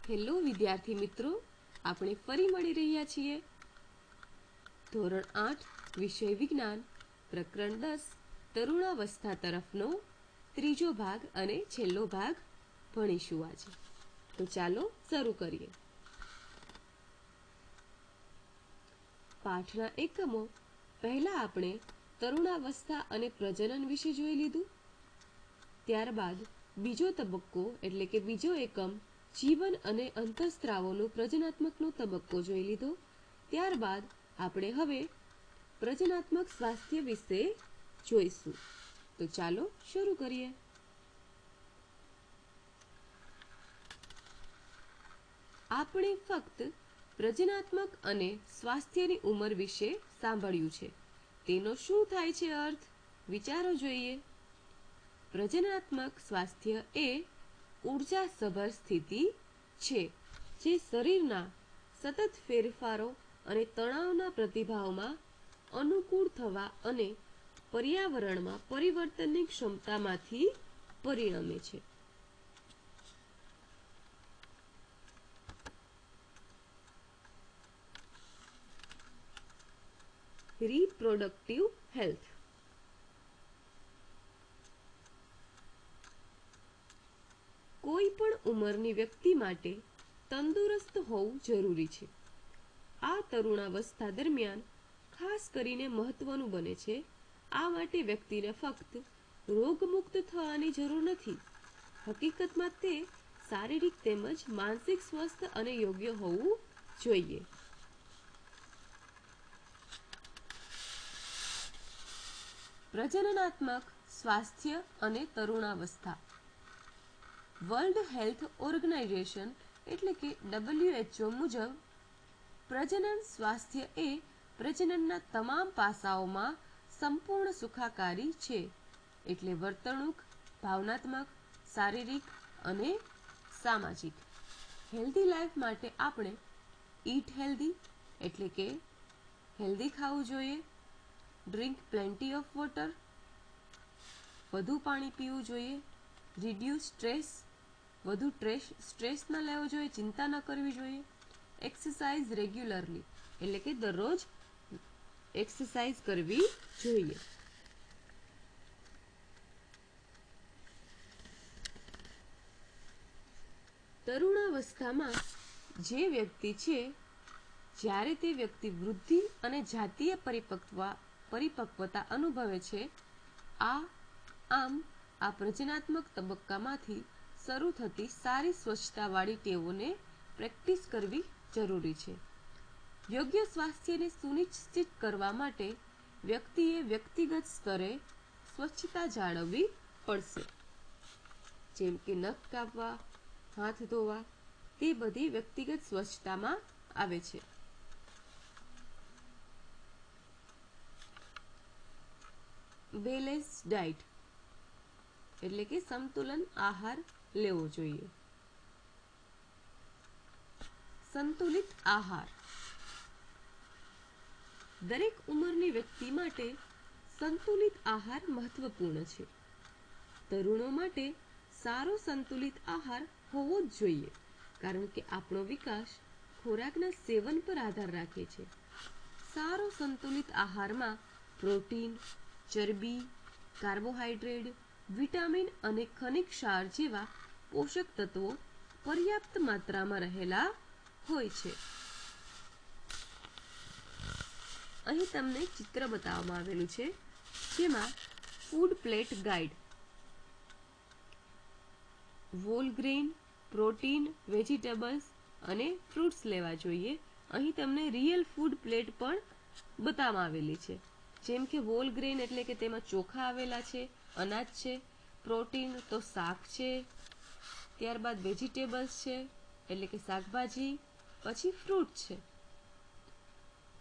Hello વિદ્યાર્થી મિત્રો, આપણે ફરી મળી રહ્યા છીએ. ધોરણ 8 વિષય વિજ્ઞાન પ્રકરણ 10 તરુણાવસ્થા તરફનો ત્રીજો ભાગ અને છેલ્લો ભાગ ભણીશું આજે. તો ચાલો શરૂ કરીએ. પાઠના એકમો પહેલા આપણે તરુણાવસ્થા અને પ્રજનન વિશે જોઈ લીધું. ત્યારબાદ બીજો તબક્કો એટલે કે બીજો એકમ જીવન અને અંતઃસ્ત્રાવોનો પ્રજનાત્મકનો તબક્કો જોઈ લીધો. ત્યારબાદ આપણે હવે પ્રજનાત્મક સ્વાસ્થ્ય વિશે જોઈશું. તો ચાલો શરૂ કરીએ. આપણે ફક્ત પ્રજનાત્મક અને સ્વાસ્થ્યની ઉંમર વિશે સાંભળ્યું છે. તેનો શું થાય છે અર્થ? વિચારો જોઈએ. પ્રજનાત્મક સ્વાસ્થ્ય એ ઉર્જાસભર સ્થિતિ છે જે શરીરના સતત ફેરફારો અને તણાવના પ્રતિભાવમાં અનુકૂળ થવા અને પર્યાવરણમાં પરિવર્તનની ક્ષમતામાંથી પરિણમે છે. Reproductive health. કોઈ પણ ઉંમરની વ્યક્તિ માટે તંદુરસ્ત હોવું જરૂરી છે. આ તરુણાવસ્થા દરમિયાન ખાસ કરીને મહત્વનું બને છે. આ માટે વ્યક્તિને ફક્ત રોગમુક્ત થવાની જરૂર નથી. હકીકતમાં તે શારીરિક તેમજ માનસિક સ્વસ્થ અને યોગ્ય હોવું જોઈએ. પ્રજનનાત્મક સ્વાસ્થ્ય અને તરુણાવસ્થા. વર્લ્ડ હેલ્થ ઓર્ગેનાઇઝેશન એટલે કે WHO મુજબ પ્રજનન સ્વાસ્થ્ય એ પ્રજનનના તમામ પાસાઓમાં સંપૂર્ણ સુખાકારી છે. એટલે વર્તણૂક, ભાવનાત્મક, શારીરિક અને સામાજિક. હેલ્ધી લાઈફ માટે આપણે ઈટ હેલ્ધી એટલે કે હેલ્ધી ખાવું જોઈએ. ડ્રિંક પ્લેન્ટી ઓફ વોટર, વધુ પાણી પીવું જોઈએ. રિડ્યુસ સ્ટ્રેસ, વધુ સ્ટ્રેસ ન લેવો જોઈએ, ચિંતા ન કરવી જોઈએ. એક્સરસાઇઝ રેગ્યુલરલી એટલે કે દરરોજ એક્સરસાઇઝ કરવી જોઈએ. તરુણાવસ્થામાં જે વ્યક્તિ છે, જ્યારે તે વ્યક્તિ વૃદ્ધિ અને જાતીય પરિપક્વતા અનુભવે છે, આ પ્રજનાત્મક તબક્કામાંથી શરૂ થતી સારી સ્વચ્છતાવાળી ટેવોને પ્રેક્ટિસ કરવી જરૂરી છે. યોગ્ય સ્વાસ્થ્યને સુનિશ્ચિત કરવા માટે વ્યક્તિએ વ્યક્તિગત સ્તરે સ્વચ્છતા જાળવવી પડશે. જેમ કે નખ કાપવા, હાથ ધોવા, તે બધી વ્યક્તિગત સ્વચ્છતામાં આવે છે. બેલેન્સ ડાયટ એટલે કે સંતુલન આહાર લેવો જોઈએ. સંતુલિત આહાર. દરેક ઉંમરની વ્યક્તિ માટે સંતુલિત આહાર મહત્વપૂર્ણ છે. તરુણો માટે સારો સંતુલિત આહાર હોવો જ જોઈએ, કારણ કે આપણો વિકાસ ખોરાકના સેવન પર આધાર રાખે છે. સારો સંતુલિત આહારમાં પ્રોટીન, ચરબી, કાર્બોહાઈડ્રેટ, વિટામિન અને ખનિજ ક્ષાર જેવા પોષક તત્વો પર્યાપ્ત માત્રામાં રહેલા હોય છે. અહીં તમને ચિત્ર બતાવવામાં આવેલું છે, જેમાં food plate guide. Whole grain, protein, vegetables અને ફ્રૂટ્સ લેવા જોઈએ. અહીં તમને રિયલ ફૂડ પ્લેટ પણ બતાવવામાં આવેલી છે. જેમ કે હોલ ગ્રેઇન એટલે કે તેમાં ચોખા આવેલા છે, અનાજ છે. પ્રોટીન તો શાક છે. ત્યારબાદ વેજીટેબલ્સ છે એટલે કે શાકભાજી, પછી ફ્રૂટ છે.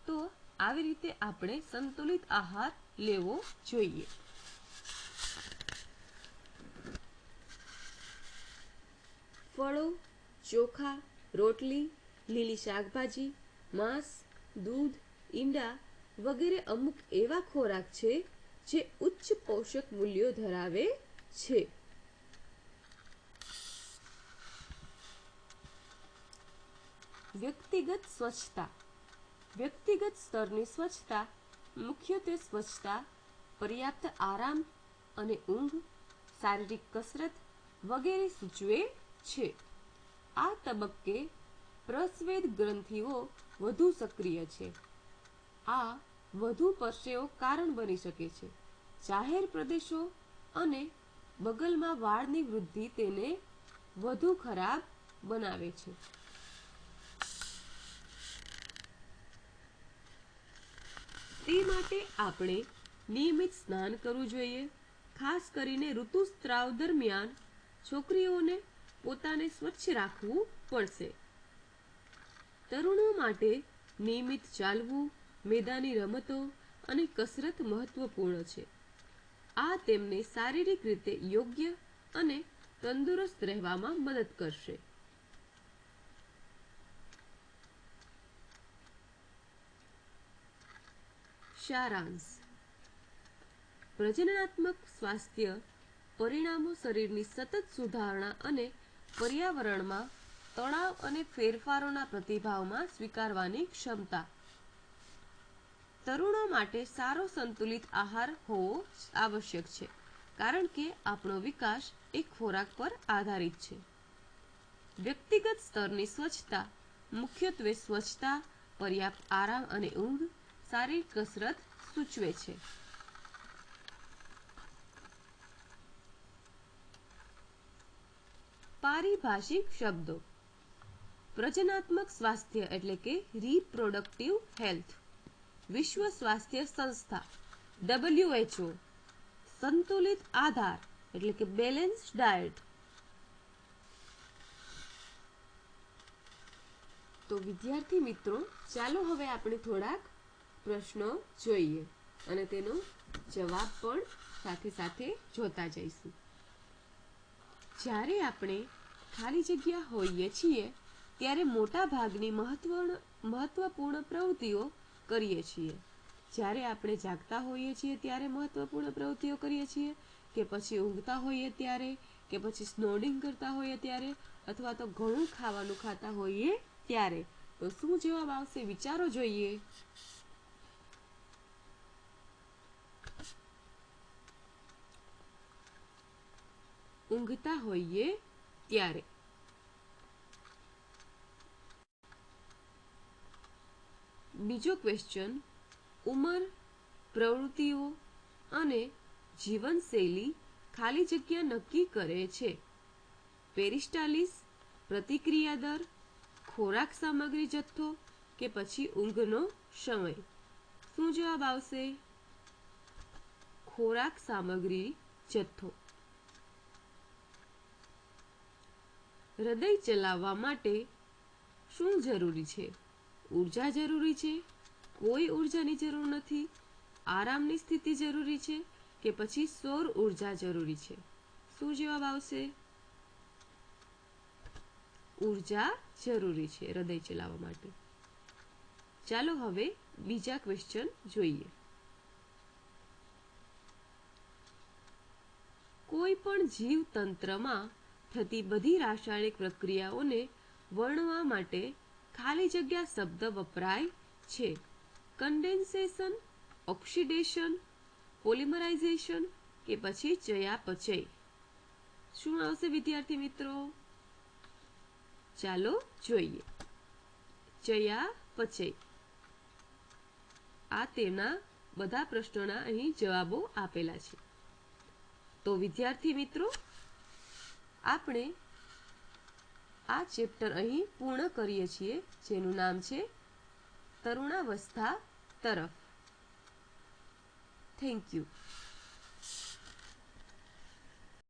તો આવી રીતે આપણે સંતુલિત આહાર લેવો જોઈએ. ફળો, ચોખા, રોટલી, લીલી શાકભાજી, માંસ, દૂધ, ઈંડા વગેરે અમુક એવા ખોરાક છે જે ઉચ્ચ પોષક મૂલ્યો ધરાવે છે. વ્યક્તિગત સ્વચ્છતા. વ્યક્તિગત સ્તરની સ્વચ્છતા મુખ્યત્વે સ્વચ્છતા, પર્યાપ્ત આરામ અને ઊંઘ, શારીરિક કસરત વગેરે સૂચવે છે. આ તબક્કે પ્રસ્વેદ ગ્રંથિઓ વધુ સક્રિય છે. આ વધુ પરસેવો કારણ બની શકે છે. જાહેર પ્રદેશો અને બગલમાં વાળની વૃદ્ધિ તેને વધુ ખરાબ બનાવે છે. તે માટે આપણે નિયમિત સ્નાન કરવું જોઈએ. ખાસ કરીને ઋતુસ્રાવ દરમિયાન છોકરીઓને પોતાને સ્વચ્છ રાખવું પડશે. તરુણો માટે નિયમિત ચાલવું, મેદાની રમતો અને કસરત મહત્વપૂર્ણ છે. આ તેમને શારીરિક રીતે યોગ્ય અને તંદુરસ્ત રહેવામાં મદદ કરશે. સારાંશ. પ્રજનનાત્મક સ્વાસ્થ્ય પરિણામો શરીરની સતત સુધારણા અને પર્યાવરણમાં તણાવ અને ફેરફારોના પ્રતિભાવમાં સ્વીકારવાની ક્ષમતા. તરુણો માટે સારો સંતુલિત આહાર હોવો આવશ્યક છે, કારણ કે આપણો વિકાસ એક ખોરાક પર આધારિત છે. વ્યક્તિગત સ્તરની સ્વચ્છતા મુખ્યત્વે સ્વચ્છતા, પર્યાપ્ત આરામ અને ઊંઘ, શારીરિક કસરત સૂચવે છે. પારિભાષિક શબ્દો. પ્રજનનાત્મક સ્વાસ્થ્ય એટલે કે રિપ્રોડક્ટિવ હેલ્થ. વિશ્વ સ્વાસ્થ્ય સંસ્થા WHO. સંતુલિત આહાર એટલે કે બેલેન્સ્ડ ડાયટ. તો વિદ્યાર્થી મિત્રો, ચાલો હવે આપણે થોડાક પ્રશ્નો જોઈએ અને તેનો જવાબ પણ સાથે સાથે જોતા જઈશું. જ્યારે આપણે ખાલી જગ્યા હોઈએ છીએ ત્યારે મોટા ભાગની મહત્વપૂર્ણ પ્રવૃત્તિઓ કરીએ છીએ. જ્યારે આપણે જાગતા હોઈએ છીએ ત્યારે મહત્વપૂર્ણ પ્રવૃત્તિઓ કરીએ છીએ, કે પછી ઊંઘતા હોઈએ ત્યારે, કે પછી સ્નોડિંગ કરતા હોઈએ ત્યારે, અથવા તો ઘણું ખાવાનું ખાતા હોઈએ ત્યારે. તો શું જવાબ આવશે વિચારો જોઈએ. ઊંઘતા હોઈએ ત્યારે. બીજો ક્વેશ્ચન. ઉંમર, પ્રવૃત્તિઓ અને જીવનશૈલી ખાલી જગ્યા નક્કી કરે છે. પેરિસ્ટાલિસ, પ્રતિક્રિયા દર, ખોરાક સામગ્રી જથ્થો કે પછી ઊંઘનો સમય. શું જવાબ આવશે? ખોરાક સામગ્રી જથ્થો. હૃદય ચલાવવા માટે શું જરૂરી છે? ઉર્જા જરૂરી છે, કોઈ ઉર્જાની જરૂર નથી, આરામની સ્થિતિ જરૂરી છે કે પછી સૌર ઉર્જા જરૂરી છે. શું જવાબ આવશે? ઉર્જા જરૂરી છે હૃદય ચલાવવા માટે. ચાલો હવે બીજા ક્વેશ્ચન જોઈએ. કોઈ પણ જીવતંત્રમાં થતી બધી રાસાયણિક પ્રક્રિયાઓને વર્ણવવા માટે ખાલી જગ્યા શબ્દ વપરાય છે. કન્ડેન્સેશન, ઓક્સિડેશન, પોલિમરાઇઝેશન કે પછી ચયાપચય. શું આવશે વિદ્યાર્થી મિત્રો? ચાલો જોઈએ. ચયાપચય. આ તેના બધા પ્રશ્નોના અહીં જવાબો આપેલા છે. તો વિદ્યાર્થી મિત્રો, આપણે આ ચેપ્ટર અહીં પૂર્ણ કરીએ છીએ, જેનું નામ છે તરુણાવસ્થા તરફ. Thank you.